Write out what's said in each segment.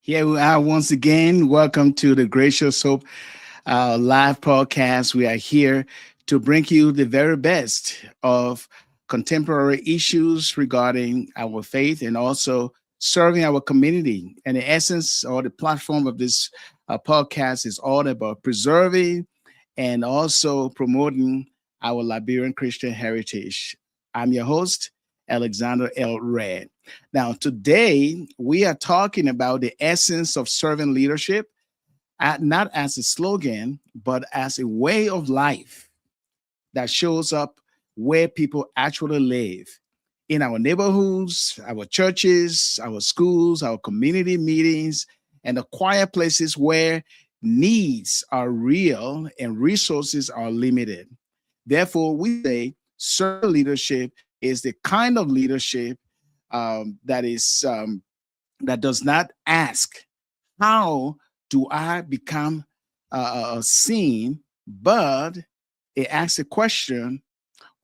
Here we are once again. Welcome to the Gracious Hope live podcast. We are here to bring you the very best of contemporary issues regarding our faith and also serving our community. And the essence or the platform of this podcast is all about preserving and also promoting our Liberian Christian heritage. I'm your host, Alexander L. Red. Now, today we are talking about the essence of servant leadership, not as a slogan, but as a way of life that shows up where people actually live in our neighborhoods, our churches, our schools, our community meetings, and the quiet places where needs are real and resources are limited. Therefore, we say servant leadership is the kind of leadership that does not ask, how do I become seen, but it asks a question,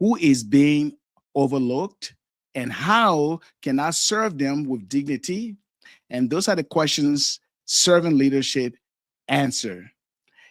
who is being overlooked and how can I serve them with dignity? And those are the questions servant leadership answer.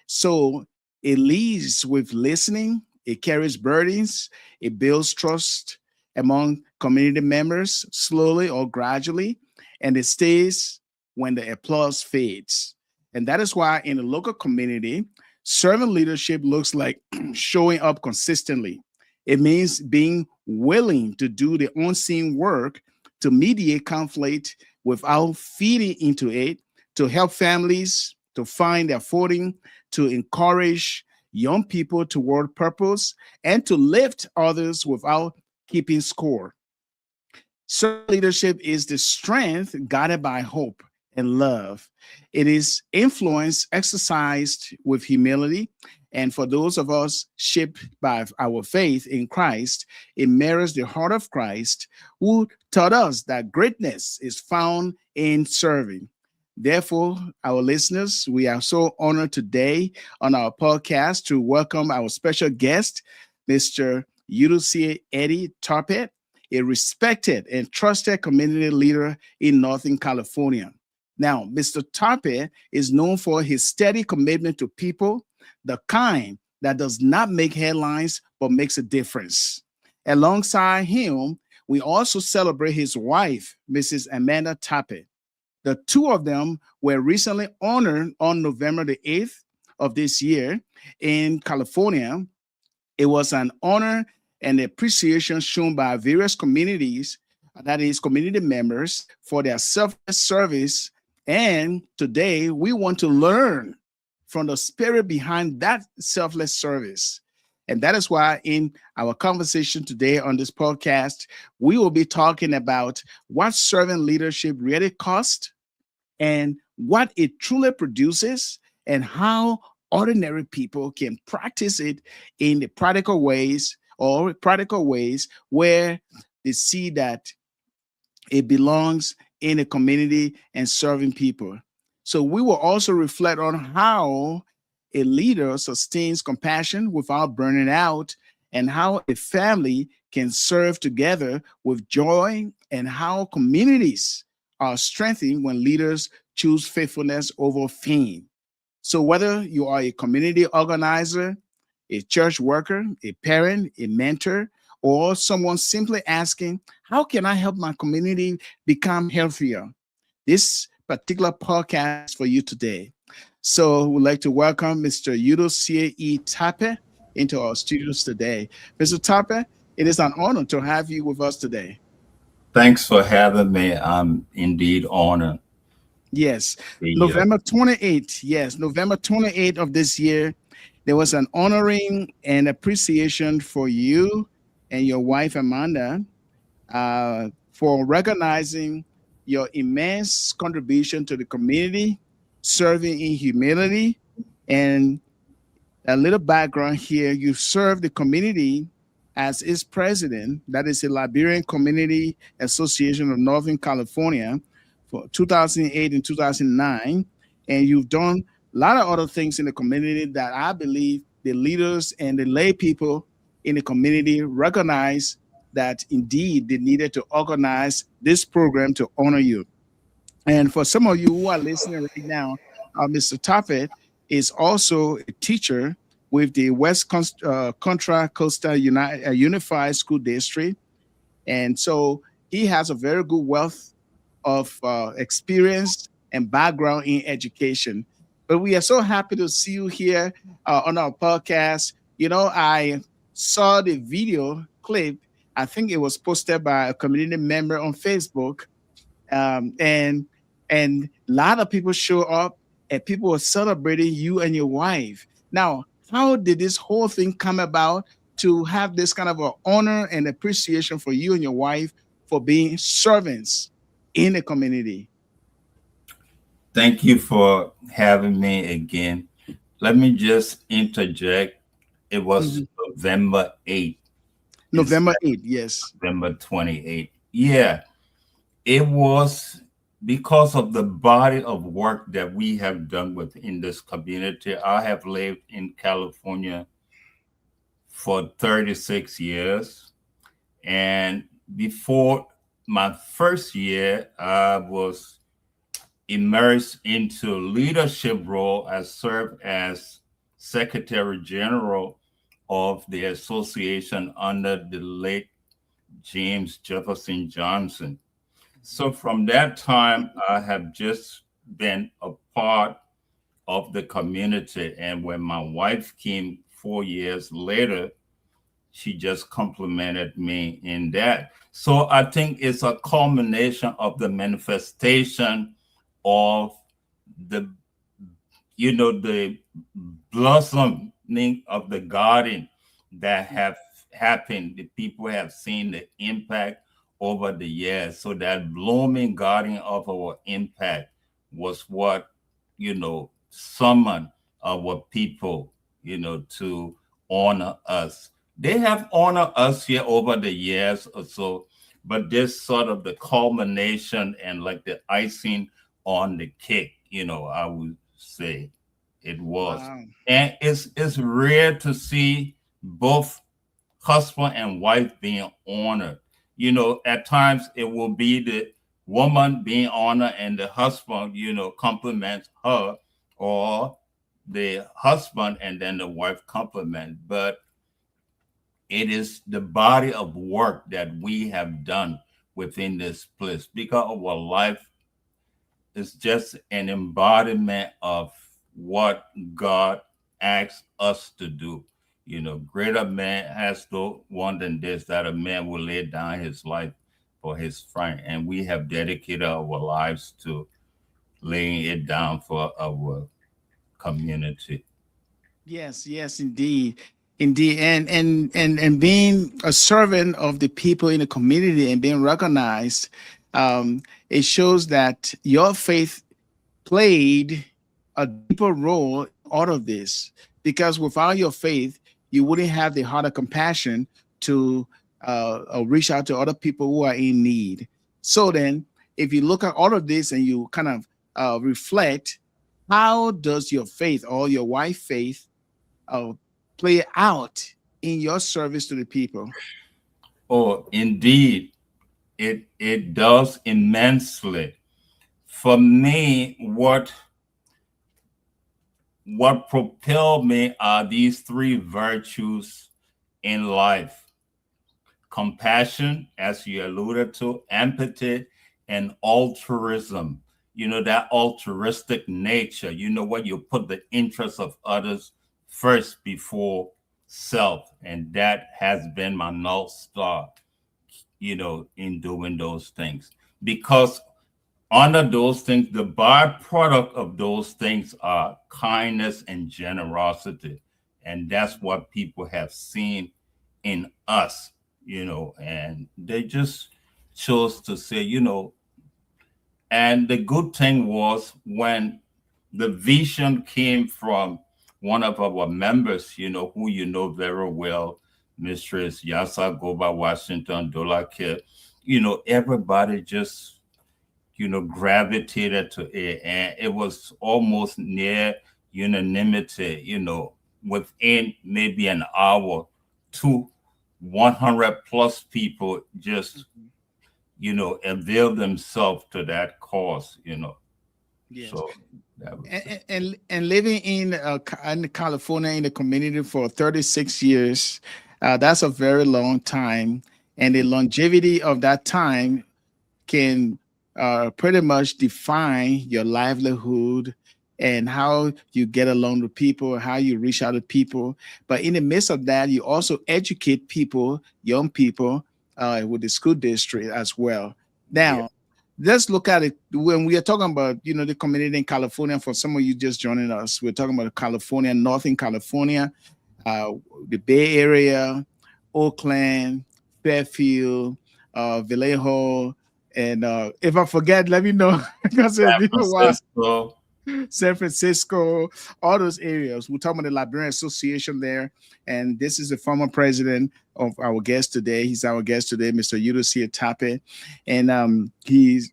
So it leads with listening, it carries burdens, it builds trust among community members slowly or gradually, and it stays when the applause fades. And that is why in the local community, servant leadership looks like showing up consistently. It means being willing to do the unseen work to mediate conflict without feeding into it, to help families to find their footing, to encourage young people toward purpose, and to lift others without keeping score. Servant leadership is the strength guided by hope and love. It is influence exercised with humility. And for those of us shaped by our faith in Christ, it mirrors the heart of Christ, who taught us that greatness is found in serving. Therefore, our listeners, we are so honored today on our podcast to welcome our special guest, Mr. Yudusie Eddie Tarpeh, a respected and trusted community leader in Northern California. Now, Mr. Tarpeh is known for his steady commitment to people, the kind that does not make headlines but makes a difference. Alongside him, we also celebrate his wife, Mrs. Amanda Tarpeh. The two of them were recently honored on November the 8th of this year in California. It was an honor and appreciation shown by various communities, that is, community members, for their selfless service. And today we want to learn from the spirit behind that selfless service. And that is why in our conversation today on this podcast, we will be talking about what servant leadership really costs and what it truly produces and how ordinary people can practice it in the practical ways where they see that it belongs in a community and serving people. So we will also reflect on how a leader sustains compassion without burning out, and how a family can serve together with joy, and how communities are strengthened when leaders choose faithfulness over fame. So whether you are a community organizer, a church worker, a parent, a mentor, or someone simply asking, how can I help my community become healthier? This particular podcast is for you today. So we'd like to welcome Mr. Yudusie E. Tarpeh into our studios today. Mr. Tarpeh, it is an honor to have you with us today. Thanks for having me. I'm indeed honored to Yes, be here. November 28th. Yes, November 28th of this year, there was an honoring and appreciation for you and your wife, Amanda, for recognizing your immense contribution to the community, serving in humility. And a little background here, you served the community as its president, that is the Liberian Community Association of Northern California, for 2008 and 2009. And you've done a lot of other things in the community that I believe the leaders and the lay people in the community recognize that indeed they needed to organize this program to honor you. And for some of you who are listening right now, Mr. Tarpeh is also a teacher with the Contra Costa Unified School District. And so he has a very good wealth of experience and background in education. But we are so happy to see you here on our podcast. You know, I saw the video clip. I think it was posted by a community member on Facebook, um, and and a lot of people show up, and people were celebrating you and your wife. Now, how did this whole thing come about to have this kind of a honor and appreciation for you and your wife for being servants in the community? Thank you for having me again. Let me just interject. It was Mhm. November 8th November instead 8th, yes. of November 28th. Yeah, it was because of the body of work that we have done within this community. I have lived in California for 36 years. And before my first year, I was immersed into leadership role. I served as Secretary General of the association under the late James Jefferson Johnson. So from that time, I have just been a part of the community. And when my wife came 4 years later, she just complimented me in that. So I think it's a culmination of the manifestation of the, the blossoming of the garden that have happened. The people have seen the impact over the years. So that blooming garden of our impact was what, summoned our people, to honor us. They have honored us here over the years or so, but this sort of the culmination and like the icing on the cake, I would say it was. Wow. And it's rare to see both husband and wife being honored. At times it will be the woman being honored and the husband, compliments her, or the husband and then the wife compliment. But it is the body of work that we have done within this place because our life is just an embodiment of what God asks us to do. Greater man has no one than this, that a man will lay down his life for his friend. And we have dedicated our lives to laying it down for our community. Yes, yes, indeed. Indeed. And being a servant of the people in the community and being recognized, it shows that your faith played a deeper role in all of this, because without your faith, you wouldn't have the heart of compassion to reach out to other people who are in need. So then, if you look at all of this and you kind of reflect, how does your faith or your wife faith uh, play out in your service to the people? Oh, indeed, it does immensely. For me, what propelled me are these three virtues in life: compassion, as you alluded to, empathy, and altruism. That altruistic nature, what you put the interests of others first before self. And that has been my North Star, in doing those things. Because under those things, the byproduct of those things are kindness and generosity. And that's what people have seen in us, and they just chose to say, and the good thing was when the vision came from one of our members, who very well, Mistress Yasa Goba Washington Dolake, everybody just gravitated to it, and it was almost near unanimity, within maybe an hour, to 100 plus people just avail themselves to that cause. Yes. So that was it. And living in California in the community for 36 years, that's a very long time. And the longevity of that time can pretty much define your livelihood and how you get along with people, how you reach out to people. But in the midst of that, you also educate people, young people, with the school district as well. Yeah. Now, let's look at it when we are talking about the community in California. For some of you just joining us, we're talking about California, Northern California, uh, the Bay Area, Oakland, Fairfield, Vallejo, and if I forget, let me know because it's San been a while. Francisco. San Francisco, all those areas. We're talking about the Librarian Association there, and this is the former president of our guest today. He's our guest today, Mr. Yudusie Tarpeh, and he's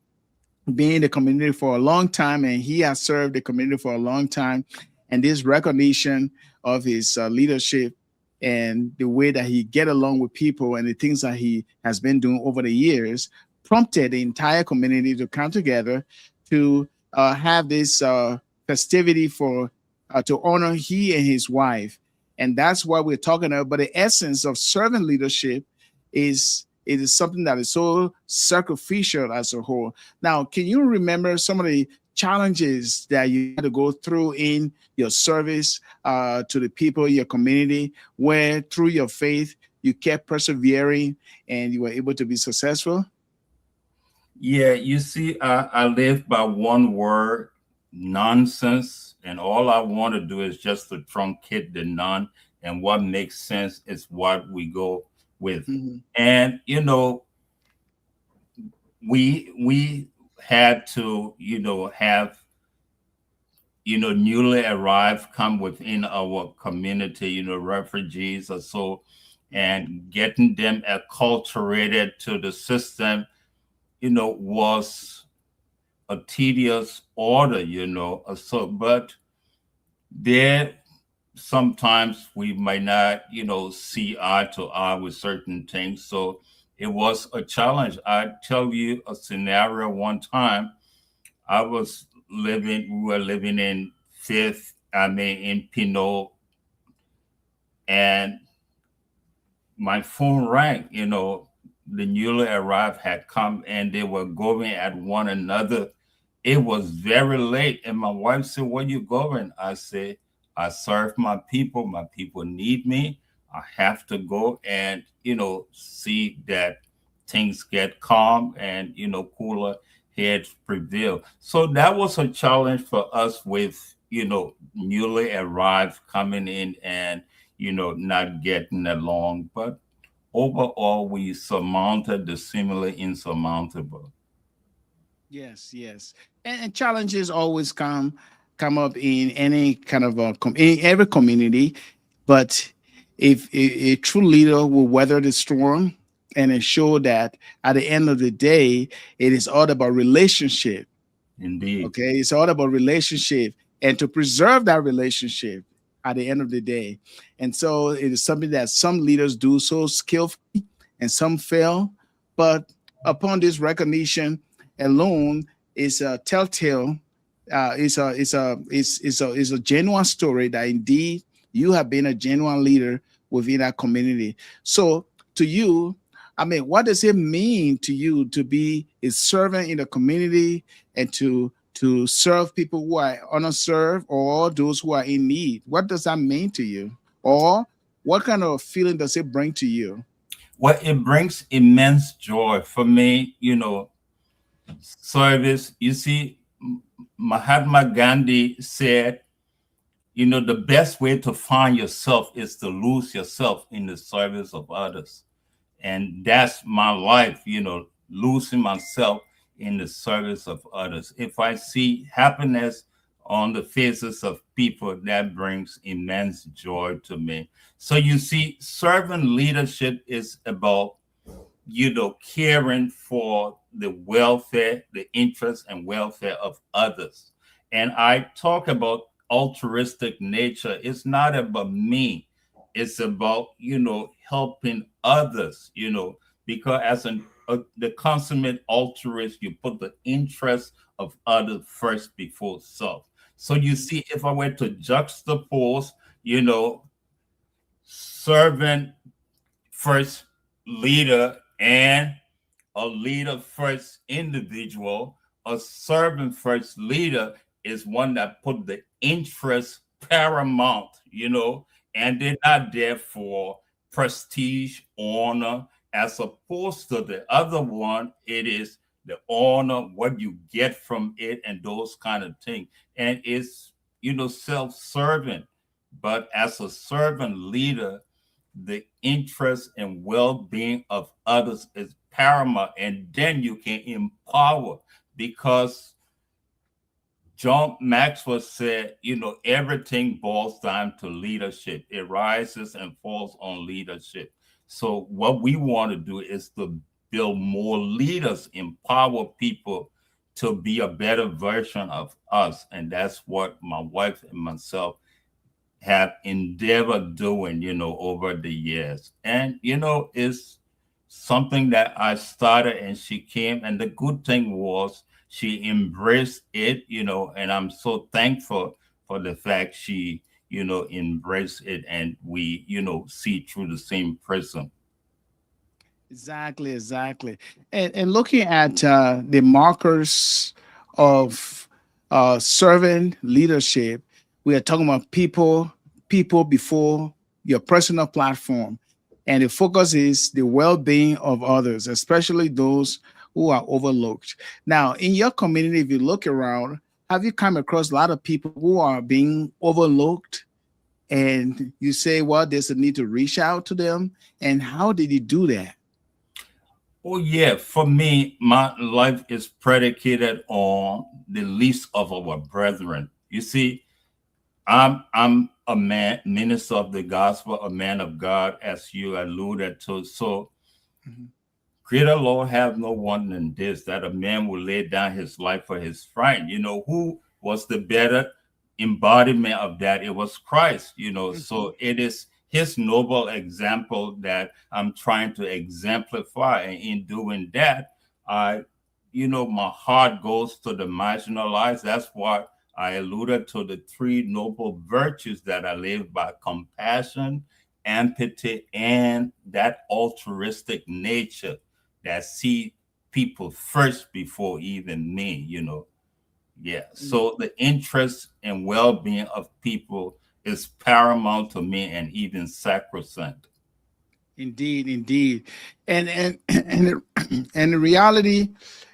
been in the community for a long time, and he has served the community for a long time. And this recognition of his leadership and the way that he get along with people and the things that he has been doing over the years prompted the entire community to come together to have this festivity for to honor he and his wife. And that's what we're talking about. But the essence of servant leadership is it is something that is so sacrificial as a whole. Now, can you remember some of the challenges that you had to go through in your service to the people in your community, where through your faith you kept persevering and you were able to be successful? Yeah, you see, I live by one word, nonsense, and all I want to do is just to truncate the none, and what makes sense is what we go with. Mhm. And we had to have newly arrived come within our community, refugees or so, and getting them acculturated to the system, was a tedious order, so but there sometimes we might not, see eye to eye with certain things. So it was a challenge. I tell you a scenario one time. We were living in in Pinot, and my phone rang, the newly arrived had come and they were going at one another. It was very late. And my wife said, "Where you going?" I said, "I serve my people. My people need me. I have to go and, see that things get calm and, cooler heads prevail." So that was a challenge for us with, newly arrived coming in and, not getting along. But overall, we surmounted the seemingly insurmountable. Yes, yes, and challenges always come up in any kind of in every community, but if a true leader will weather the storm and ensure that at the end of the day, it is all about relationship. Indeed. Okay, it's all about relationship and to preserve that relationship at the end of the day. And so it is something that some leaders do so skillfully and some fail. But upon this recognition alone is a telltale, is a genuine story that indeed you have been a genuine leader within that community. So to you, I mean, what does it mean to you to be a servant in the community and to serve people who are underserved or those who are in need? What does that mean to you? Or what kind of feeling does it bring to you? Well, it brings immense joy for me, service. You see, Mahatma Gandhi said, the best way to find yourself is to lose yourself in the service of others. And that's my life, losing myself in the service of others. If I see happiness on the faces of people, that brings immense joy to me. So you see, servant leadership is about, caring for the welfare, the interests and welfare of others. And I talk about altruistic nature. It's not about me. It's about, helping others, because as an the consummate altruist. You put the interest of others first before self. So you see, if I were to juxtapose, you know, servant first leader and a leader first individual, a servant first leader is one that put the interest paramount, you know, and they're not there for prestige, honor, as opposed to the other one, it is the honor, what you get from it, and those kind of things. And it's, you know, self-serving. But as a servant leader, the interest and well-being of others is paramount, and then you can empower, because John Maxwell said, you know, everything boils down to leadership. It rises and falls on leadership. So what we want to do is to build more leaders, empower people to be a better version of us, and that's what my wife and myself have endeavored doing, you know, over the years. And, you know, it's something that I started and she came. And the good thing was she embraced it, you know, and I'm so thankful for the fact she, you know, embraced it, and we, you know, see through the same prism. Exactly, exactly. And looking at the markers of servant leadership, we are talking about people before your personal platform. And the focus is the well-being of others, especially those who are overlooked. Now, in your community, if you look around, have you come across a lot of people who are being overlooked? And you say, well, there's a need to reach out to them. And how did you do that? Oh yeah, for me, my life is predicated on the least of our brethren. You see, I'm a man, minister of the gospel, a man of God, as you alluded to. So Mhm. greater Lord have no one than this, that a man will lay down his life for his friend. You know, who was the better embodiment of that? It was Christ, you know. Mhm. So it is his noble example that I'm trying to exemplify. And in doing that, I, you know, my heart goes to the marginalized. That's why I alluded to the three noble virtues that I live by: compassion, empathy, and that altruistic nature that see people first before even me, you know. Yeah. Mm. So the interest and well-being of people is paramount to me, and even sacrosanct. Indeed, indeed, and and the reality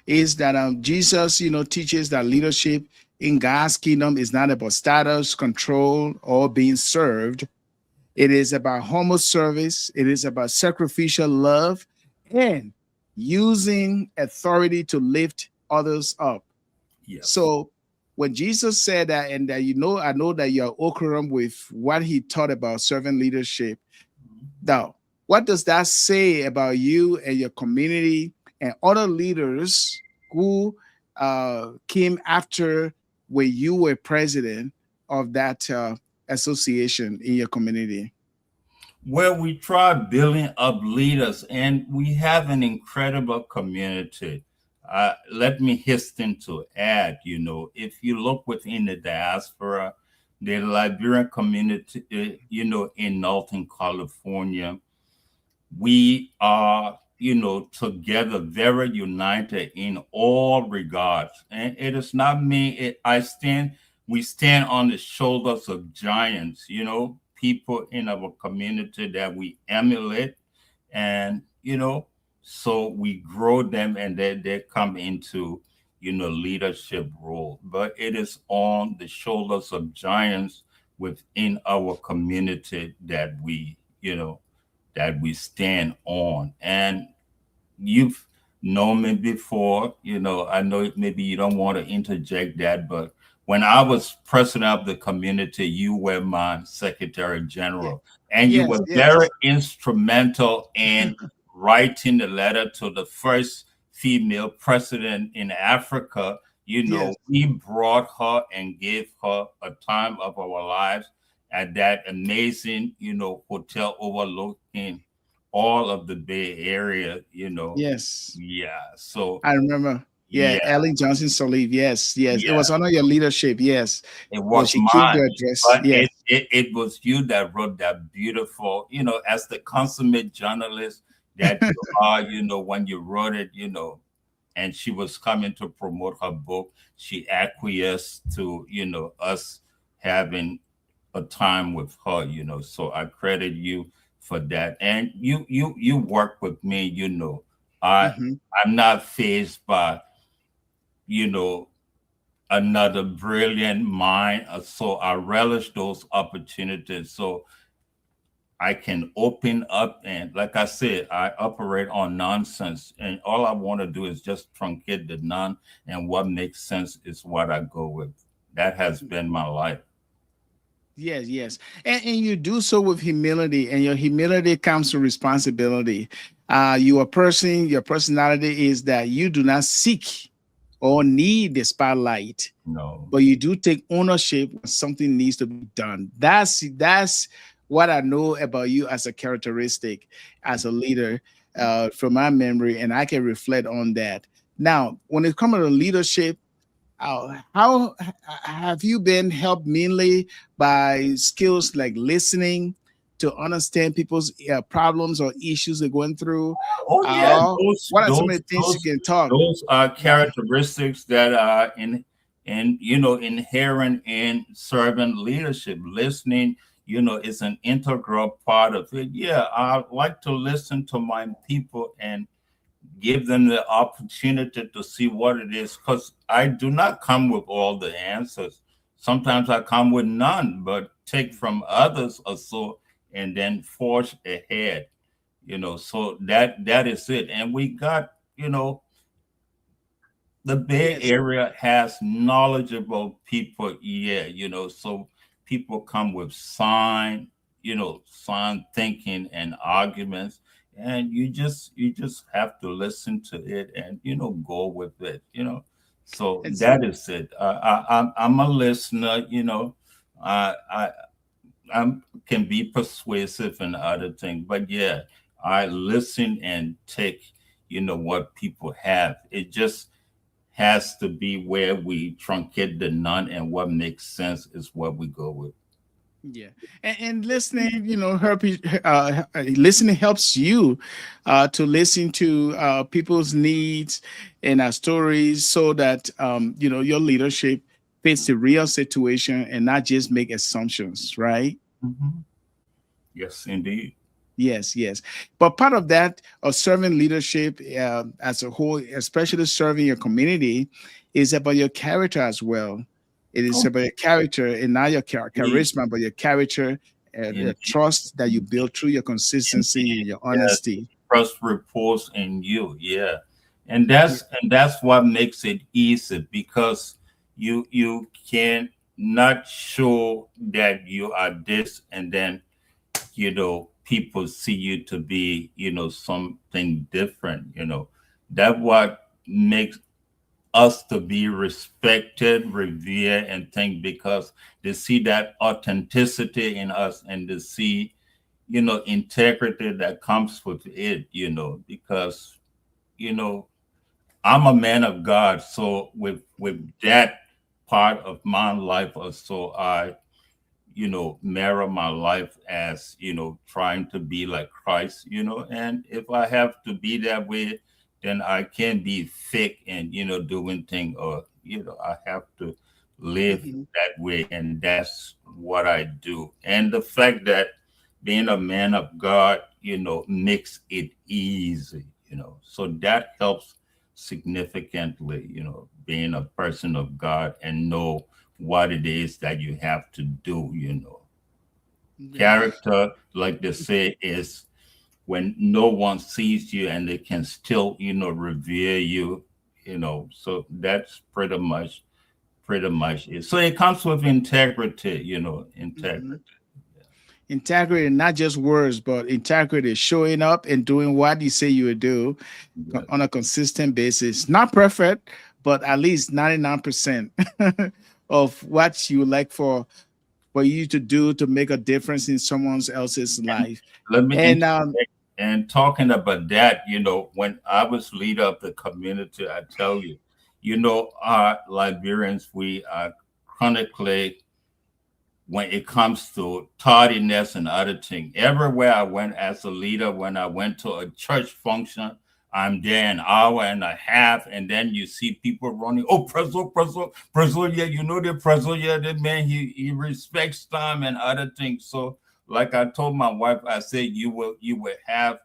is that Jesus, teaches that leadership in God's kingdom is not about status, control, or being served. It is about humble service. It is about sacrificial love and using authority to lift others up. Yes. So when Jesus said that, and that I know that you're okram with what he taught about servant leadership. Now, what does that say about you and your community and other leaders who came after when you were president of that association in your community? Where we try building up leaders, and we have an incredible community. Let me hasten to add, you know, if you look within the diaspora, the Liberian community, you know, in Northern California, we are, you know, together, very united in all regards. And it is not me. We stand on the shoulders of giants, you know, people in our community that we emulate. And, you know, so we grow them, and they come into, you know, leadership role. But it is on the shoulders of giants within our community that we, you know, that we stand on. And you've known me before, you know, I know maybe you don't want to interject that, but when I was president of the community, you were my secretary Yeah. general, and you Yes, were very yes. instrumental in writing the letter to the first female president in Africa. You Yes. know, we brought her and gave her a time of our lives at that amazing, you know, hotel overlooking all of the Bay Area, Yes. Yeah. So I remember. Yeah, yeah, Ellen Johnson Sirleaf. Yes, yes. It yeah, was under your leadership. Yes. it When was she gave mine. the address. But Yes. it was you that wrote that beautiful, as the consummate journalist that you are, when you wrote it, and she was coming to promote her book, she acquiesced to, us having a time with her, so I credit you for that. And you work with me, I Hmm. I'm not phased by, you know, another brilliant mind. So I relish those opportunities. So I can open up, and like I said, I operate on nonsense, and all I want to do is just truncate the none, and what makes sense is what I go with. That has been my life. Yes, yes. And you do so with humility, and your humility comes with responsibility. You a person, your personality is that you do not seek or need the spotlight, No. but you do take ownership when something needs to be done. That's what I know about you as a characteristic, as a leader, from my memory, and I can reflect on that. Now, when it comes to leadership, how have you been helped mainly by skills like listening to understand people's problems or issues they're going through? Oh yeah, those What are some of those the things you those can talk those are about? characteristics that are in inherent in servant leadership. Listening, is an integral part of it. Yeah, I like to listen to my people and give them the opportunity to see what it is, because I do not come with all the answers. Sometimes I come with none, but take from others or so and then forge ahead. So that is it. And we got, the Bay Yes. Area has knowledgeable people, yeah, so people come with sign thinking and arguments, and you just have to listen to it and go with it. So It's that is it. I'm a listener. I I can be persuasive and other things, but yeah, I listen and take, what people have. It just has to be where we truncate the none, and what makes sense is what we go with. Yeah, and listening, listening helps you to listen to people's needs and stories, so that your leadership fits the real situation and not just make assumptions, right? Mhm. Yes, indeed. Yes, yes. But part of that, of serving leadership as a whole, especially serving your community, is about your character as well. It is Oh, about your character and not your indeed, charisma, but your character, the indeed, trust that you indeed, build through your consistency and indeed. your Yes, honesty. trust reports in you. Yeah, and Yeah. that's what makes it easy, because you can not show that you are this, and then people see you to be something different. That what makes us to be respected, revered, and think, because they see that authenticity in us, and they see integrity that comes with it. Because you know I'm a man of God, so with that part of my life, or so I mirror my life as, trying to be like Christ, and if I have to be that way, then I can't be fake and, doing things, or, I have to live Mhm. that way. And that's what I do. And the fact that being a man of God, makes it easy, so that helps significantly, being a person of God and know what it is that you have to do. Yeah. Character, like they say, is when no one sees you and they can still, revere you, so that's pretty much it. So it comes with integrity, Mhm. integrity. Integrity, not just words, but integrity, showing up and doing what you say you would do Yeah. on a consistent basis. Not perfect, but at least 99% of what you would like for you to do to make a difference in someone else's And life. let me And interject And talking about that, when I was leader of the community, I tell you, our Liberians, we are chronically when it comes to tardiness and other things. Everywhere I went as a leader, when I went to a church function, I'm there an hour and a half, and then you see people running. Oh, Prezo, yeah, the Prezo, yeah, the man, he respects time and other things. So, like I told my wife, I said you will have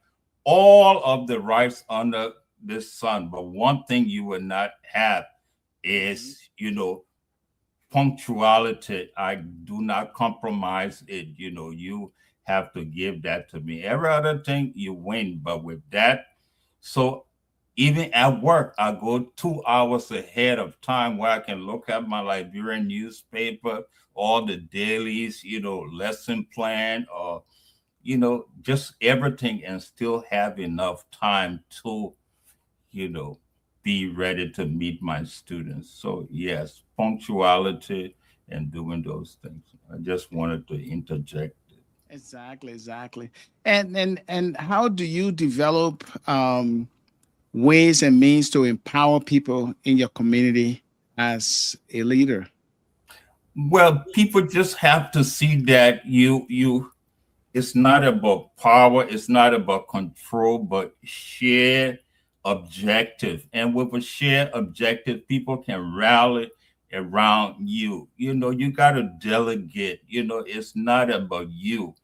all of the rights under this sun, but one thing you will not have Mhm. is, punctuality. I do not compromise it. You have to give that to me. Every other thing you win, but with that, so even at work, I go 2 hours ahead of time where I can look at my Liberian newspaper, all the dailies, lesson plan, or just everything, and still have enough time to you know, be ready to meet my students. So yes, punctuality and doing those things. I just wanted to interject. Exactly, exactly. And how do you develop ways and means to empower people in your community as a leader? Well, people just have to see that it's not about power, it's not about control, but shared objective. And with a shared objective, people can rally around you. You got to delegate. It's not about you.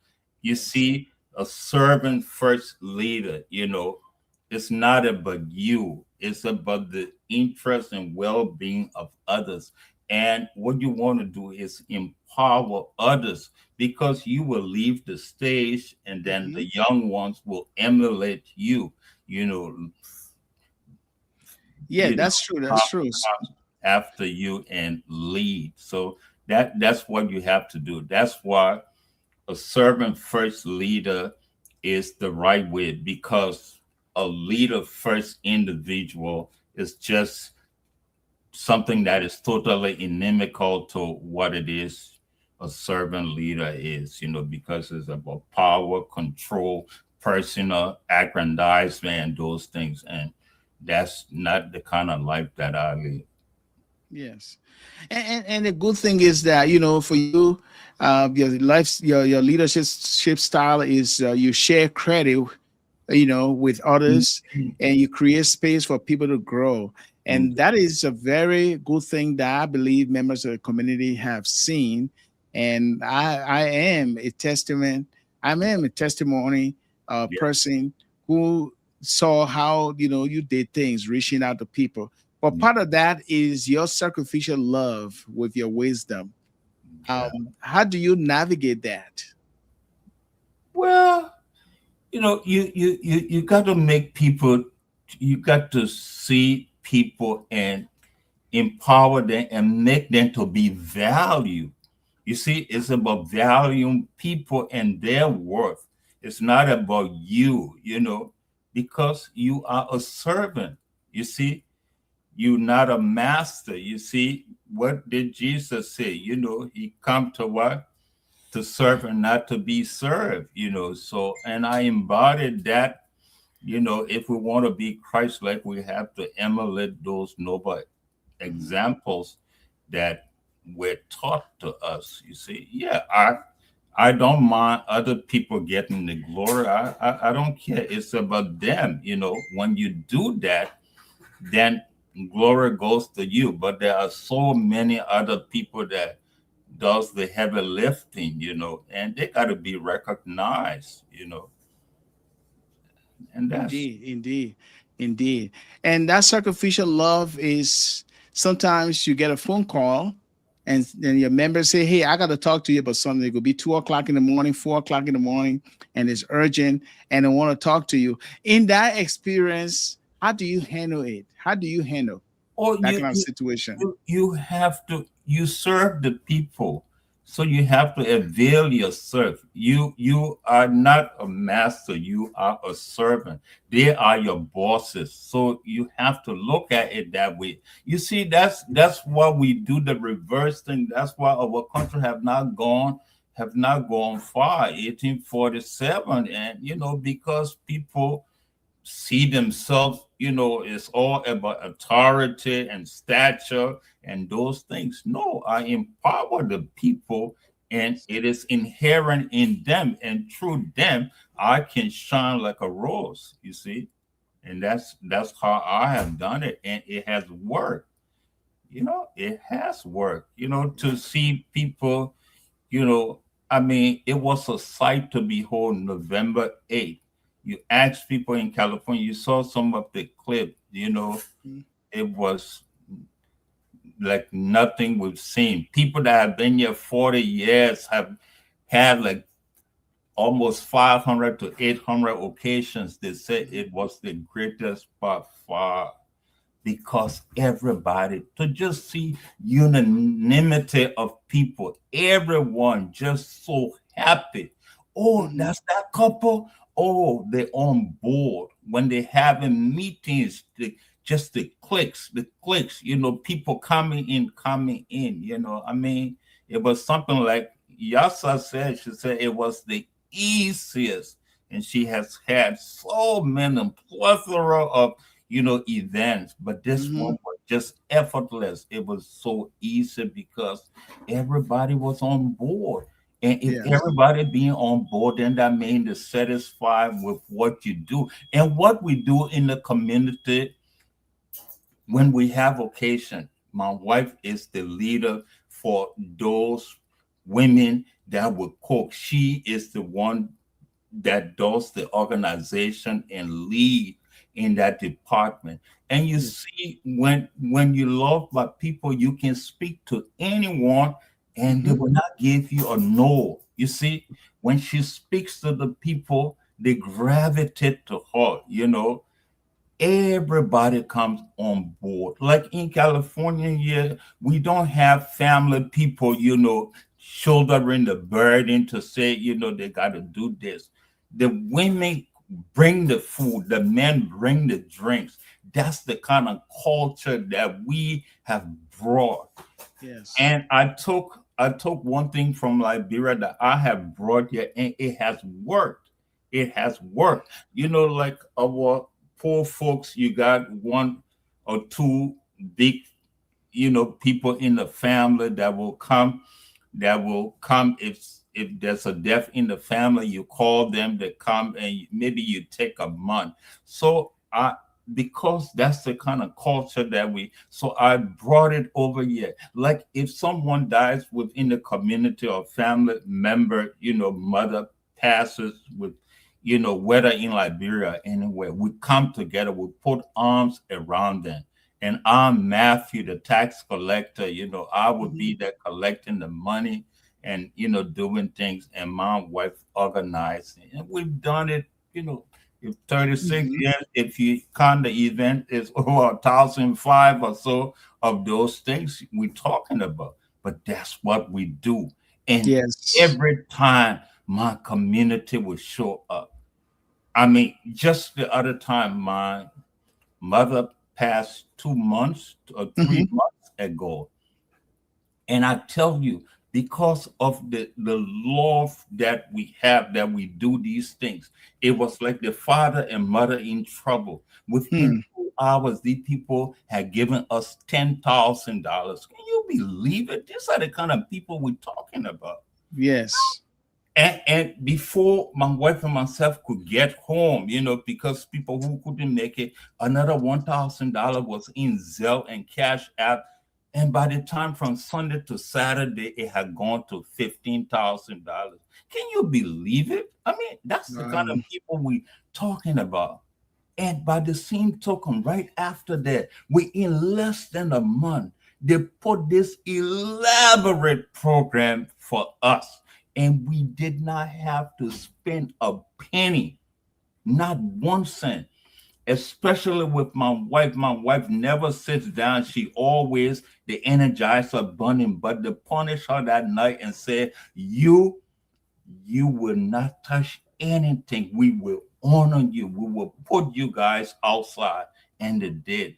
You Yes. see, a servant first leader, it's not about you, it's about the interest and well being of others. And what you want to do is empower others because you will leave the stage and then Hmm. the young ones will emulate you, you know, Yeah, you know, that's true. That's come true. after you and lead. So that's what you have to do. That's why a servant first leader is the right way because a leader first individual is just something that is totally inimical to what it is a servant leader is, because it's about power, control, personal aggrandizement, and those things. And that's not the kind of life that I live. Yes, and the good thing is that for you, your leadership style is you share credit, with others, and you create space for people to grow. And that is a very good thing that I believe members of the community have seen. And I am a testament. I am a testimony Yeah, person who saw how you did things, reaching out to people. But yeah, part of that is your sacrificial love with your wisdom. yeah. How do you navigate that? Well, you got to make people, you got to see people and empower them and make them to be valued. You see, it's about valuing people and their worth. It's not about you, because you are a servant. You see, you're not a master. You see, what did Jesus say? He come to what? To serve and not to be served. So, and I embodied that. If we want to be Christ-like, we have to emulate those noble Mhm. examples that were taught to us. You see, yeah, I don't mind other people getting the glory. I don't care. It's about them. When you do that, then glory goes to you. But there are so many other people that does the heavy lifting, and they got to be recognized. And that's Indeed, indeed, indeed. And that sacrificial love is sometimes you get a phone call and then your members say, "Hey, I got to talk to you about something." It could be 2 o'clock in the morning, 4 o'clock in the morning, and it's urgent and they want to talk to you. In that experience, how do you handle it? How do you handle or that you kind of you situation? you have to you serve the people, so you have to avail yourself. You are not a master, you are a servant. They are your bosses, so you have to look at it that way. You see, that's why we do the reverse thing. That's why our country have not gone far. 1847, and because people see themselves, it's all about authority and stature and those things. No, I empower the people, and it is inherent in them, and through them I can shine like a rose, you see. And that's how I have done it, and it has worked. It has worked, to see people, you know, I mean, it was a sight to behold. November 8th. You asked people in California, you saw some of the clip, Mhm. it was like nothing we've seen. People that have been here 40 years have had like almost 500 to 800 occasions. They said it was the greatest by far, because everybody, to just see unanimity of people, everyone just so happy. Oh, Mhm. that's that couple. Oh, they're on board when they having meetings. Just the clicks, people coming in. I mean, it was something like Yasa said. She said it was the easiest, and she has had so many plethora of events, but this Mhm. one was just effortless. It was so easy because everybody was on board. And if Yes. everybody being on board, then that means they're satisfied with what you do. And what we do in the community when we have occasion. My wife is the leader for those women that will cook. She is the one that does the organization and lead in that department. And you Yes. see, when you love by people, you can speak to anyone and they Mhm. will not give you a no. You see, when she speaks to the people, they gravitate to her. Everybody comes on board. Like in California here, we don't have family people, shouldering the burden to say, they got to do this. The women bring the food, the men bring the drinks. That's the kind of culture that we have brought. Yes. And I took one thing from Liberia that I have brought here, and it has worked. It has worked. Like our poor folks, you got one or two big, people in the family that will come if there's a death in the family. You call them, they come, and maybe you take a month. So I because that's the kind of culture that so I brought it over here. Like if someone dies within the community or family member, mother passes with, whether in Liberia or anywhere, we come together, we put arms around them. And I'm Matthew, the tax collector. I would Mhm. be there collecting the money and, doing things, and my wife organizing. And we've done it, if 36 Mhm. years, if you count the event, it's over 1,005 or so of those things we're talking about. But that's what we do. And Yes. every time my community will show up. I mean, just the other time, my mother passed 2 months or three Mhm. months ago. And I tell you, because of the love that we have, that we do these things, it was like the father and mother in trouble. Within Hmm. 2 hours, these people had given us $10,000. Can you believe it? These are the kind of people we're talking about. Yes. And before my wife and myself could get home, because people who couldn't make it, another $1,000 was in Zelle and Cash App. And by the time from Sunday to Saturday, it had gone to $15,000. Can you believe it? I mean, that's the kind Wow. of people we talking about. And by the same token, right after that, we in less than a month, they put this elaborate program for us. And we did not have to spend a penny, not 1 cent, especially with my wife. My wife never sits down. She always the energizer bunny, but they punish her that night and say, you will not touch anything. We will honor you. We will put you guys outside. And they did,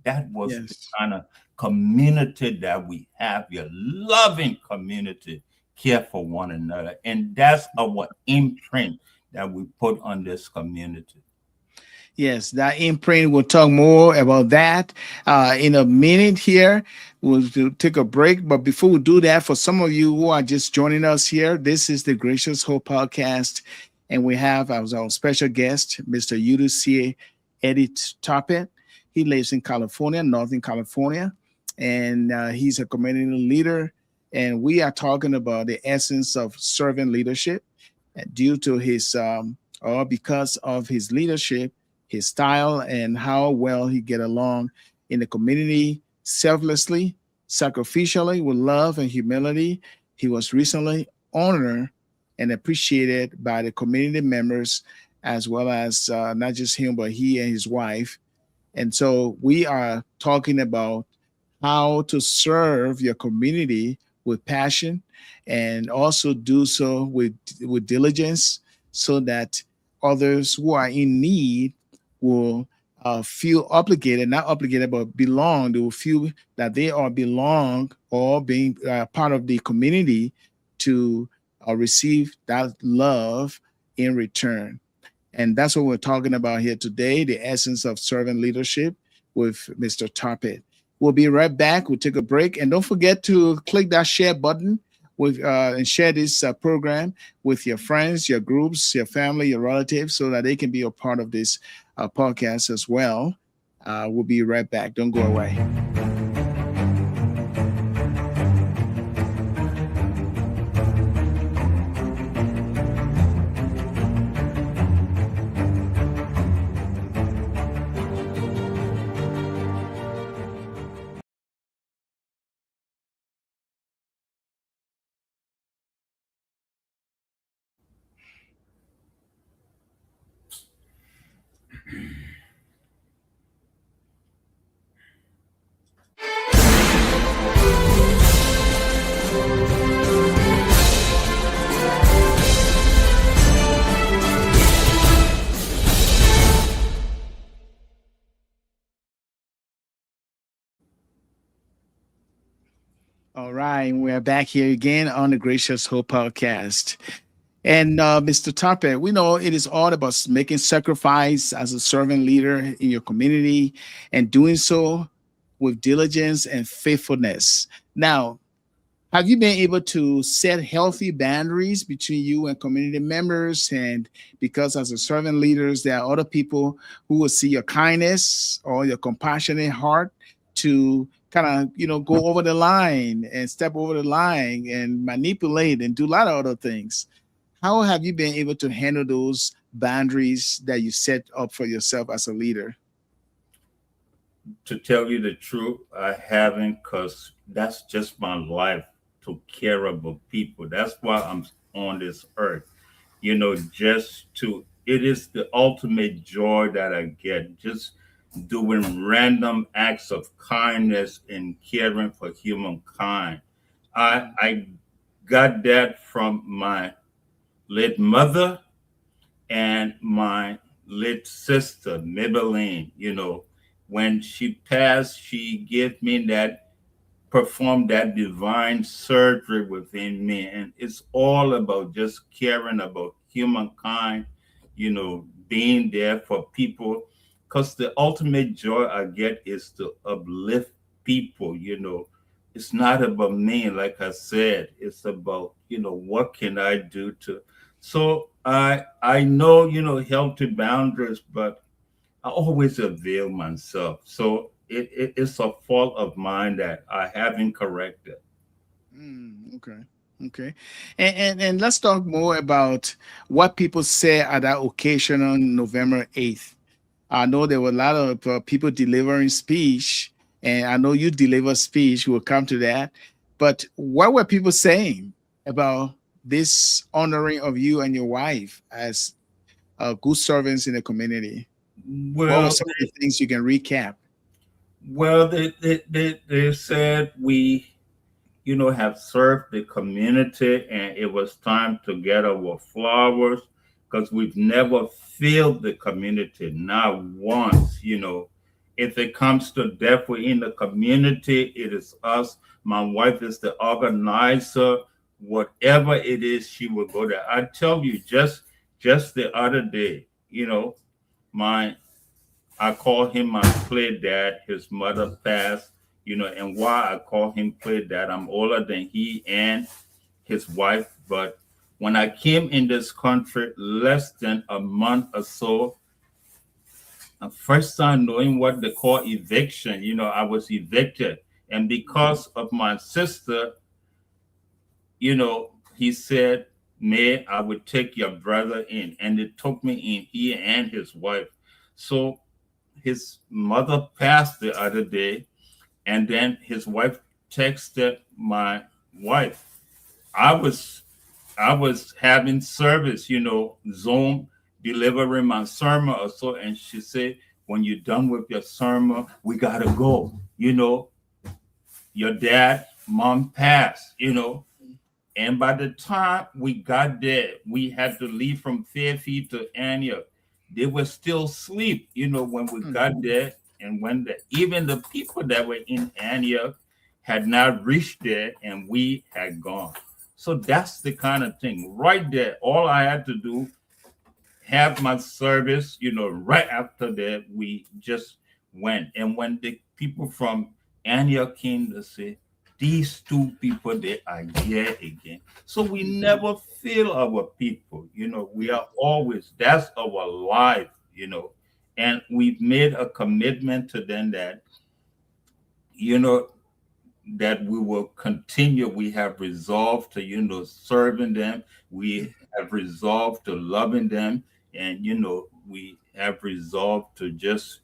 That was the Yes. kind of community that we have here. Loving community. care for one another. And that's our imprint that we put on this community. Yes, that imprint. We'll talk more about that in a minute here. We'll take a break. But before we do that, for some of you who are just joining us here, this is the Gracious Hope Podcast. And we have as our special guest, Mr. Yudusie Edit Tarpeh. He lives in California, Northern California, and he's a community leader. And we are talking about the essence of servant leadership due to his or because of his leadership, his style, and how well he get along in the community selflessly, sacrificially, with love and humility. He was recently honored and appreciated by the community members, as well as not just him, but he and his wife. And so we are talking about how to serve your community with passion and also do so with diligence so that others who are in need will feel obligated, not obligated, but belong. They will feel that they are belong or being part of the community to receive that love in return. And that's what we're talking about here today, the essence of servant leadership with Mr. Tarpeh. We'll be right back. We'll take a break. And don't forget to click that share button with and share this program with your friends, your groups, your family, your relatives, so that they can be a part of this podcast as well. We'll be right back. Don't go away. All right, we're back here again on the Gracious Hope Podcast. And Mr. Tarpeh, we know it is all about making sacrifice as a servant leader in your community and doing so with diligence and faithfulness. Now, have you been able to set healthy boundaries between you and community members? And because as a servant leaders, there are other people who will see your kindness or your compassionate heart to kind of, go over the line and step over the line and manipulate and do a lot of other things. How have you been able to handle those boundaries that you set up for yourself as a leader? To tell you the truth, I haven't, because that's just my life, to care about people. That's why I'm on this earth. Just to, it is the ultimate joy that I get, just doing random acts of kindness and caring for humankind. I got that from my late mother and my late sister, Maybelline. When she passed, she gave me that, performed that divine surgery within me. And it's all about just caring about humankind, being there for people. Because the ultimate joy I get is to uplift people. It's not about me, like I said. It's about, what can I do to. So I know, healthy boundaries, but I always avail myself. So it's a fault of mine that I haven't corrected. Okay. Okay. And let's talk more about what people say at that occasion on November 8th. I know there were a lot of people delivering speech, and I know you deliver speech. We'll come to that. But what were people saying about this honoring of you and your wife as good servants in the community? What were Well, some of the things you can recap? they said we, have served the community, and it was time to get our flowers, because we've never failed the community, not once. If it comes to death within the community, it is us. My wife is the organizer. whatever it is, she will go there. I tell you, just the other day, my I call him my play dad. His mother passed, and why I call him play dad, I'm older than he and his wife. But when I came in this country less than a month or so, first time knowing what they call eviction, I was evicted. And because of my sister, he said, May I would take your brother in. And they took me in, he and his wife. So his mother passed the other day, and then his wife texted my wife. I was I was having service, Zoom delivering my sermon or so, and she said, when you're done with your sermon, we gotta go. Your dad, mom passed. And by the time we got there, we had to leave from Fairfield to Antioch. They were still asleep, when we got there. And when even the people that were in Antioch had not reached there and we had gone. So that's the kind of thing right there. All I had to do, have my service, right after that, we just went. And when the people from Antioch came to say, these two people, they are here again. So we never fail our people, we are always, that's our life. And we've made a commitment to them that, you know, that we will continue. We have resolved to, serving them. We have resolved to loving them. And, we have resolved to just,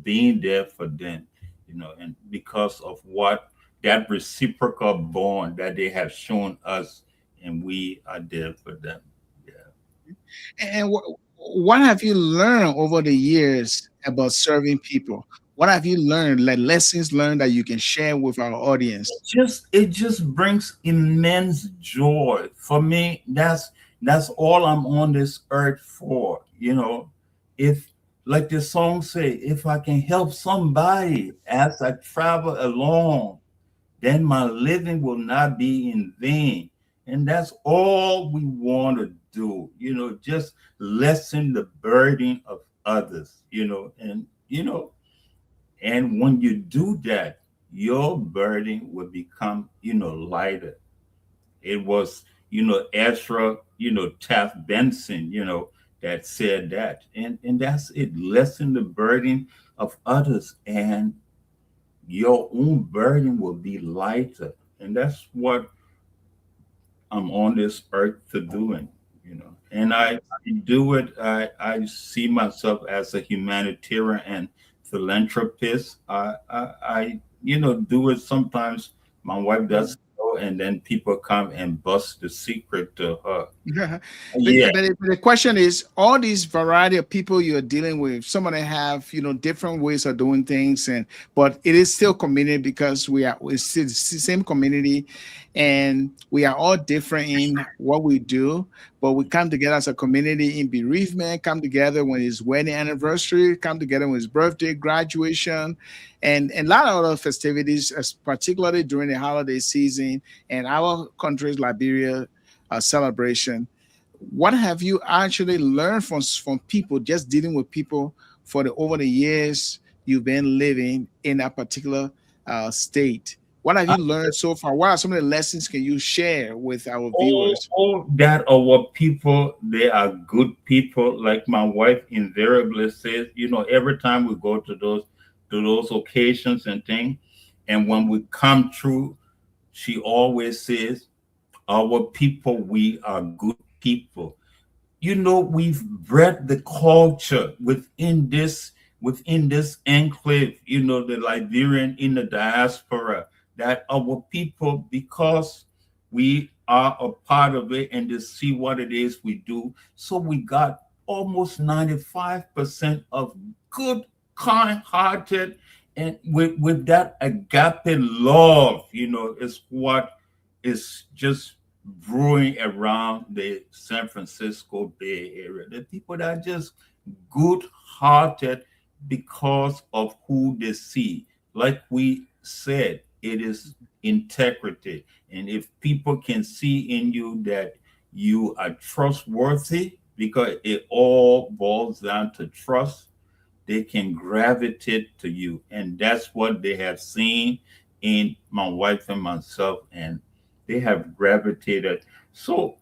being there for them, and because of what that reciprocal bond that they have shown us, and we are there for them. Yeah. And what have you learned over the years about serving people? What have you learned, like lessons learned that you can share with our audience? It just brings immense joy for me. That's all I'm on this earth for. If, like the song say, if I can help somebody as I travel along, then my living will not be in vain. And that's all we want to do, just lessen the burden of others, and when you do that, your burden will become, lighter. It was, Ezra, Taft Benson, that said that. And that's it. Lessen the burden of others, and your own burden will be lighter. And that's what I'm on this earth to doing. And I do it. I see myself as a humanitarian and philanthropist. I do it sometimes. My wife does so, and then people come and bust the secret to her. Yeah. But, Yeah. but the question is, all these variety of people you're dealing with, some of them have, different ways of doing things, but it is still community because we're still the same community, and we are all different in what we do, but we come together as a community in bereavement, come together when it's wedding anniversary, come together when it's birthday, graduation, and a lot of other festivities, particularly during the holiday season. And our countries, Liberia, celebration. What have you actually learned from people, just dealing with people for the over the years you've been living in that particular state? What have you learned so far? What are some of the lessons can you share with our viewers? All that our people, they are good people. Like my wife invariably says, every time we go to those occasions and things, and when we come through, she always says, our people, we are good people. We've bred the culture within this enclave, the Liberian in the diaspora, that our people, because we are a part of it and to see what it is we do, so we got almost 95% of good, kind-hearted, and with that agape love, is what is just brewing around the San Francisco Bay Area. The people that are just good hearted because of who they see. Like we said, it is integrity. And if people can see in you that you are trustworthy, because it all boils down to trust, they can gravitate to you. And that's what they have seen in my wife and myself, and they have gravitated. So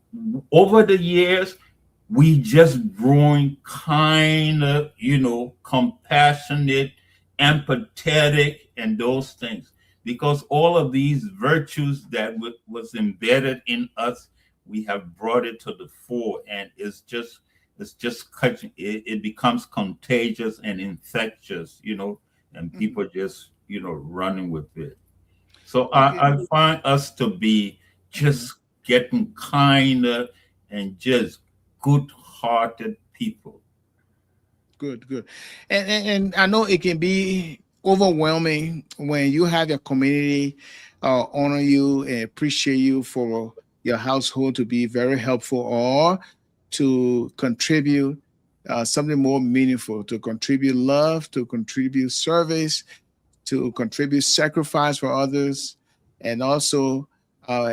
over the years, we just growing kind of, compassionate, empathetic, and those things. Because all of these virtues that was embedded in us, we have brought it to the fore, and it's just it becomes contagious and infectious, and Mhm. people just running with it. So Okay. I find us to be Mhm. just getting kinder and just good-hearted people. Good, good. And I know it can be overwhelming when you have your community honor you and appreciate you for your household to be very helpful or to contribute something more meaningful, to contribute love, to contribute service, to contribute sacrifice for others, and also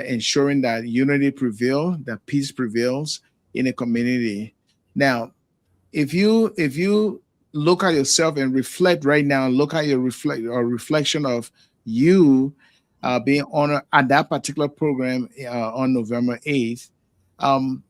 ensuring that unity prevails, that peace prevails in a community. Now, if you look at yourself and reflect right now, look at your reflection of you being honored at that particular program on November 8th. Um,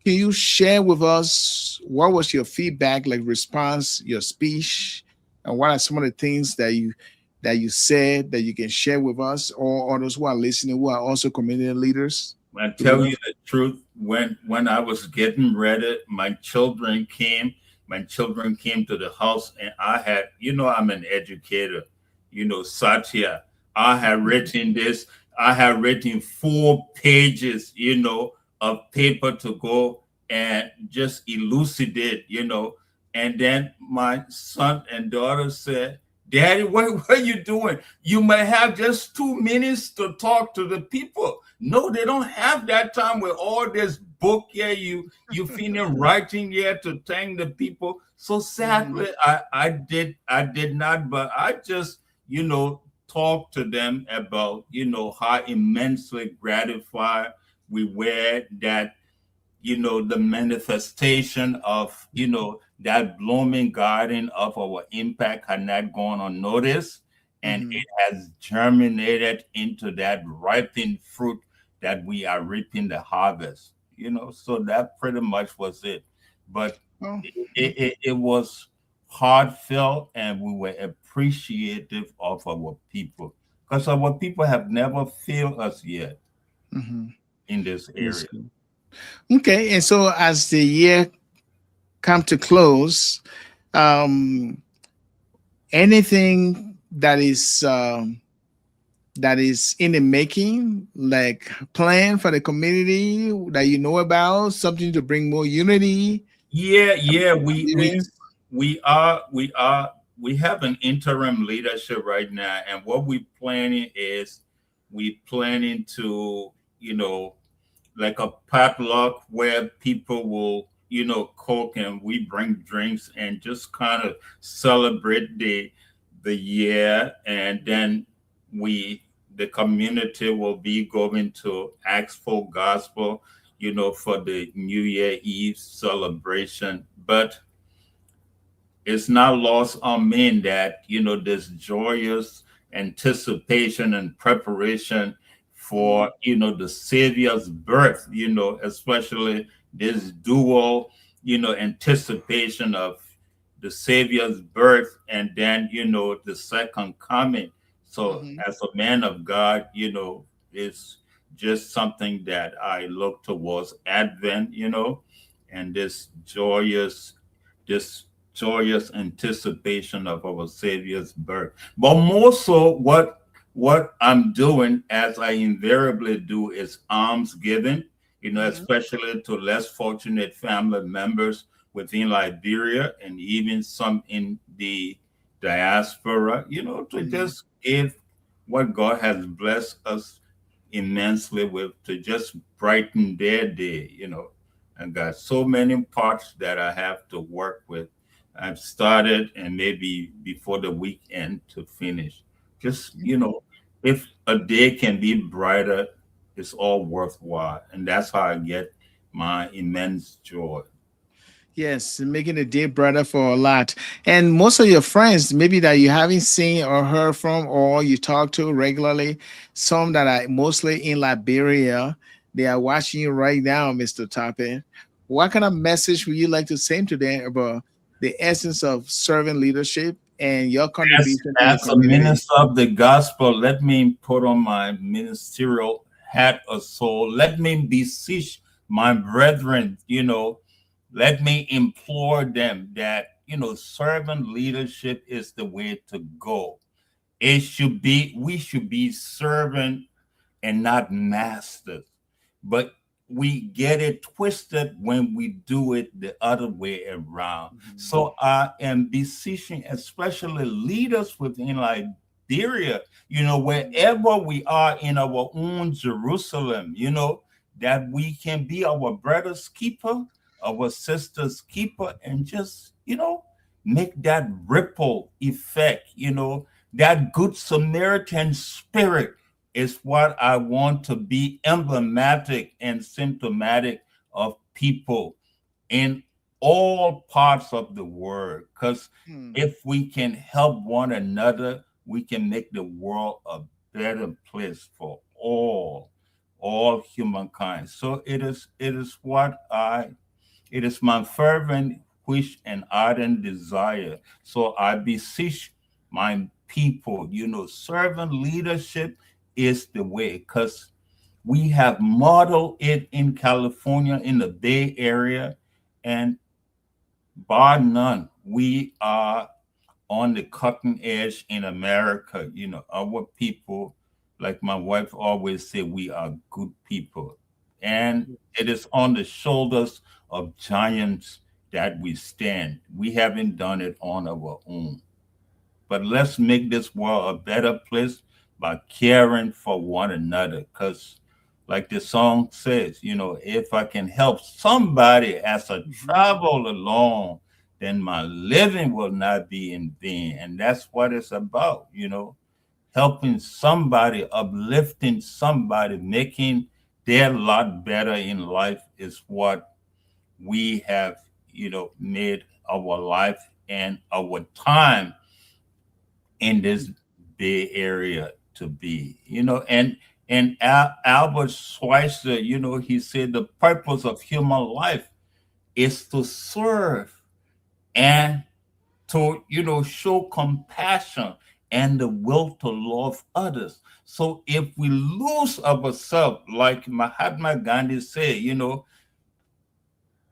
can you share with us what was your feedback, like response, your speech, and what are some of the things that you said that you can share with us or others who are listening who are also community leaders? I We tell love. you the truth, when I was getting ready, my children came. My children came to the house, and I had, I'm an educator, Satya. I had written this. I had written 4 pages, of paper to go and just elucidate, And then my son and daughter said, "Daddy, what are you doing? You may have just 2 minutes to talk to the people." No, they don't have that time with all this book here. You feeling writing here to thank the people. So Mhm, sadly, I did not, but I just talked to them about how immensely gratified we were that the manifestation of that blooming garden of our impact had not gone unnoticed, and mhm. it has germinated into that ripened fruit that we are reaping the harvest. So that pretty much was it. But Oh, it was heartfelt, and we were appreciative of our people, because our people have never failed us yet mhm. in this That's area. good. Okay, and so as the year come to close, um, anything that is in the making, like plan for the community that you know about, something to bring more unity Yeah, among yeah, the we we community. we are we are we have an interim leadership right now, and what we planning is we planning to like a potluck where people will cook, and we bring drinks and just kind of celebrate the year, and then we the community will be going to ask for gospel for the New Year Eve celebration. But it's not lost on me that this joyous anticipation and preparation Mhm, for the Savior's birth, especially this dual anticipation of the Savior's birth, and then the second coming. So mhm. as a man of God, it's just something that I look towards Advent, and this joyous anticipation of our Savior's birth. But more so, what I'm doing, as I invariably do, is alms giving, Mhm, especially to less fortunate family members within Liberia, and even some in the diaspora, to mhm. just give what God has blessed us immensely with, to just brighten their day. I got so many parts that I have to work with. I've started, and maybe before the weekend to finish. Just, if a day can be brighter, it's all worthwhile. And that's how I get my immense joy. Yes, making the day brighter for a lot. And most of your friends, maybe that you haven't seen or heard from, or you talk to regularly, some that are mostly in Liberia, they are watching you right now, Mr. Tarpeh. What kind of message would you like to send to them about the essence of servant leadership and your As, contribution to the as a community? minister of the gospel, let me put on my ministerial hat of soul. Let me beseech my brethren, let me implore them that, servant leadership is the way to go. We should be servant and not masters. But we get it twisted when we do it the other way around. Mhm. So I am beseeching, especially leaders within Liberia, wherever we are in our own Jerusalem, that we can be our brother's keeper, our sister's keeper, and just, make that ripple effect, that good Samaritan spirit is what I want to be emblematic and symptomatic of people in all parts of the world. Because Hmm. if we can help one another, we can make the world a better place for all humankind. So it is my fervent wish and ardent desire. So I beseech my people, servant leadership is the way because we have modeled it in California, in the Bay Area, and bar none, we are on the cutting edge in America. Our people, like my wife always say, we are good people. And it is on the shoulders of giants that we stand. We haven't done it on our own. But let's make this world a better place by caring for one another. Because, like the song says, if I can help somebody as I Mhm. travel along, then my living will not be in vain. And that's what it's about, helping somebody, uplifting somebody, making their lot better in life is what we have, made our life and our time in this Bay Area to be, and Albert Schweitzer, he said the purpose of human life is to serve and to, show compassion and the will to love others. So if we lose ourselves, like Mahatma Gandhi said,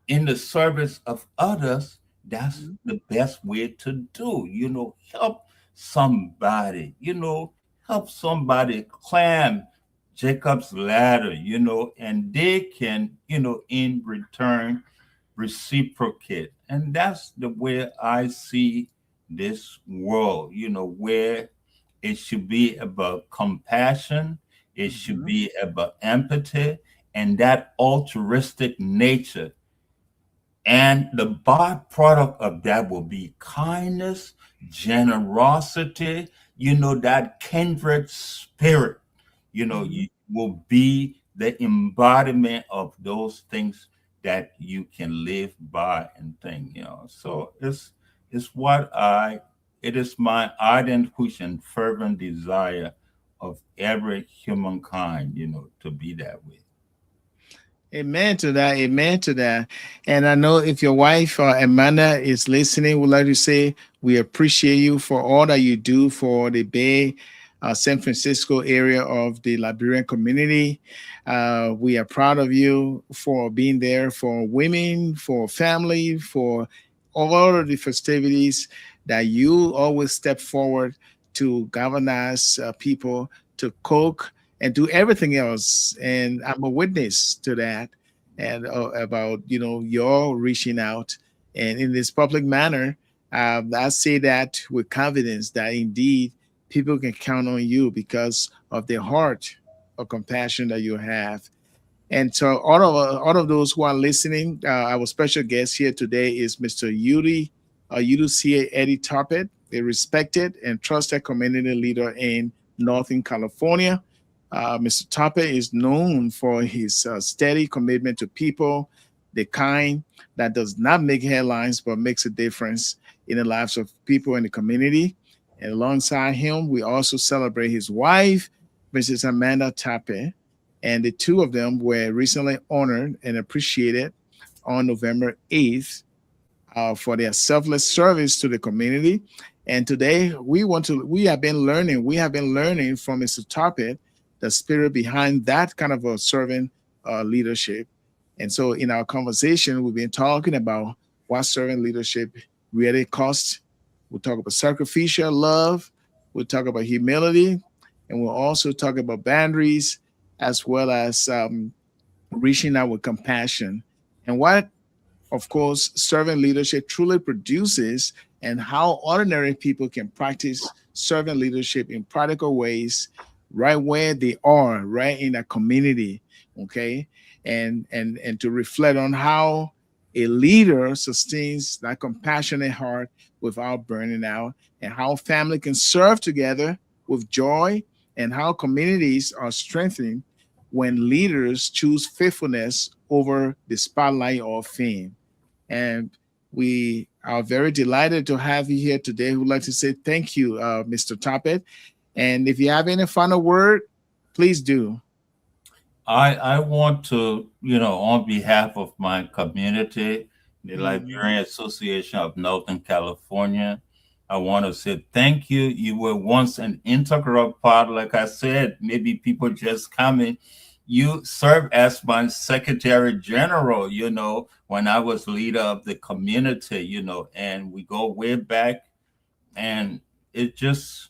in the service of others, that's Mhm. the best way to do. Help somebody, help somebody climb Jacob's ladder, and they can, in return reciprocate. And that's the way I see this world, where it should be about compassion, it should Mhm. be about empathy, and that altruistic nature, and the byproduct of that will be kindness, generosity, that kindred spirit, Mhm. you will be the embodiment of those things that you can live by and think, So it's what it is my ardent wish and fervent desire of every humankind, to be that way. Amen to that. Amen to that. And I know if your wife Amanda is listening, would like to say we appreciate you for all that you do for the Bay, San Francisco area of the Liberian community. We are proud of you for being there for women, for family, for all of the festivities that you always step forward to galvanize people to cook and do everything else. And I'm a witness to that, and about your reaching out and in this public manner. I say that with confidence that indeed people can count on you because of the heart of compassion that you have. And so all of those who are listening, our special guest here today is Mr. Yudusie Eddie Tarpeh, a respected and trusted community leader in Northern California. Mr. Tarpeh is known for his steady commitment to people, the kind that does not make headlines but makes a difference in the lives of people in the community. And alongside him, we also celebrate his wife, Mrs. Amanda Tarpeh, and the two of them were recently honored and appreciated on November 8th for their selfless service to the community. And today we have been learning from Mr. Tarpeh the spirit behind that kind of a servant leadership. And so in our conversation, we've been talking about what servant leadership really costs. We'll talk about sacrificial love. We'll talk about humility. And we'll also talk about boundaries as well as reaching out with compassion. And what of course, servant leadership truly produces and how ordinary people can practice servant leadership in practical ways right where they are, right in a community. Okay. And to reflect on how a leader sustains that compassionate heart without burning out, and how family can serve together with joy, and how communities are strengthened when leaders choose faithfulness over the spotlight or fame. And we are very delighted to have you here today. We'd like to say thank you, Mr. Tarpeh. And if you have any final word, please do. I want to, on behalf of my community, the Mhm. Liberian Association of Northern California, I want to say thank you. You were once an integral part, like I said, maybe people just coming. You served as my Secretary General, when I was leader of the community, and we go way back. And it just,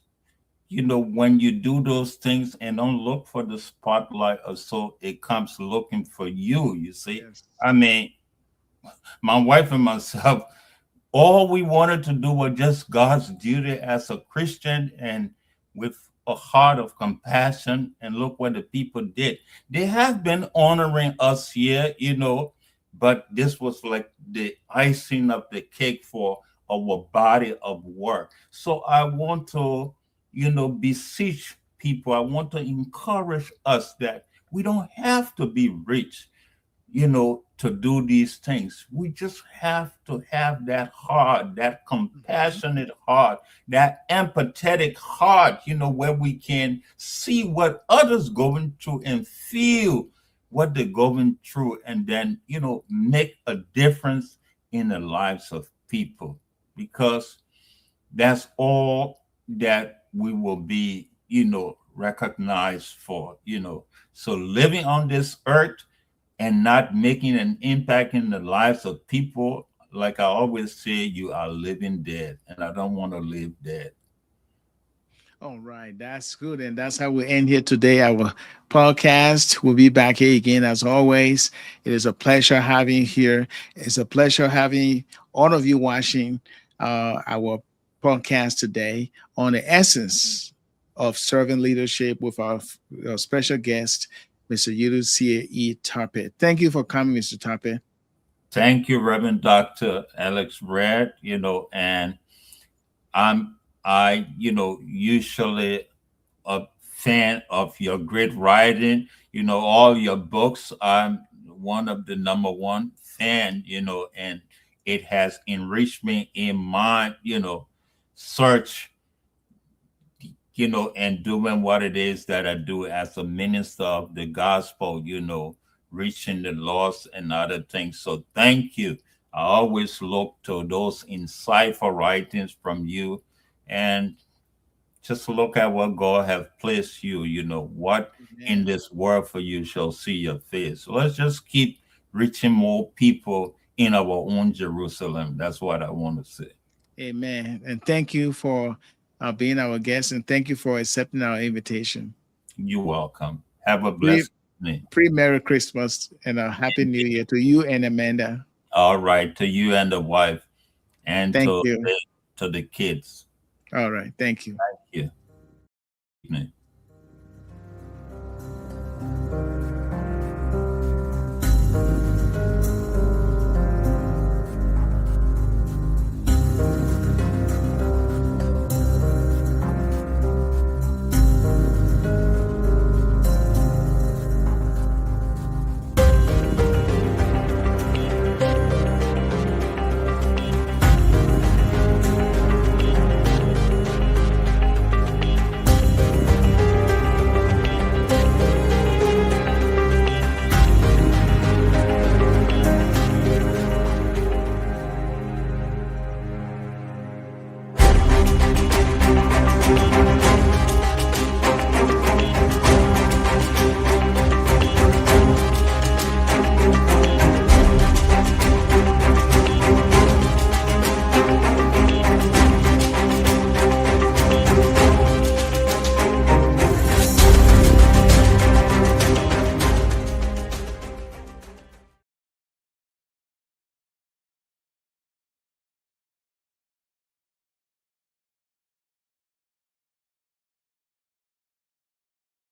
when you do those things and don't look for the spotlight or so, it comes looking for you, you see. Yes. I mean, my wife and myself, all we wanted to do was just God's duty as a Christian and with a heart of compassion. And look what the people did. They have been honoring us here, but this was like the icing of the cake for our body of work. So I want to, beseech people. I want to encourage us that we don't have to be rich, to do these things. We just have to have that heart, that Mhm. compassionate heart, that empathetic heart, where we can see what others going through and feel what they're going through, and then, make a difference in the lives of people, because that's all that we will be, recognized for, So living on this earth and not making an impact in the lives of people, like I always say, you are living dead, and I don't want to live dead. All right, that's good. And that's how we end here today. Our podcast will be back here again as always. It is a pleasure having you here. It's a pleasure having all of you watching our podcast today on the essence of servant leadership with our special guest, Mr. Yudusie E. Tarpeh. Thank you for coming, Mr. Tarpeh. Thank you, Reverend Dr. Alex Red, and I usually a fan of your great writing, all your books. I'm one of the number one fan, and it has enriched me in my, search, and doing what it is that I do as a minister of the gospel, reaching the lost and other things. So thank you. I always look to those insightful writings from you, and just look at what God has placed you, what in Amen. this world for you shall see your face. So let's just keep reaching more people in our own Jerusalem. That's what I want to say. Amen. And thank you for being our guest, and thank you for accepting our invitation. You're welcome. Have a Pre blessed evening. Merry Christmas and a Happy New Year to you and Amanda. All right, to you and the wife, and Thank you. to the kids. All right. Thank you. Thank you.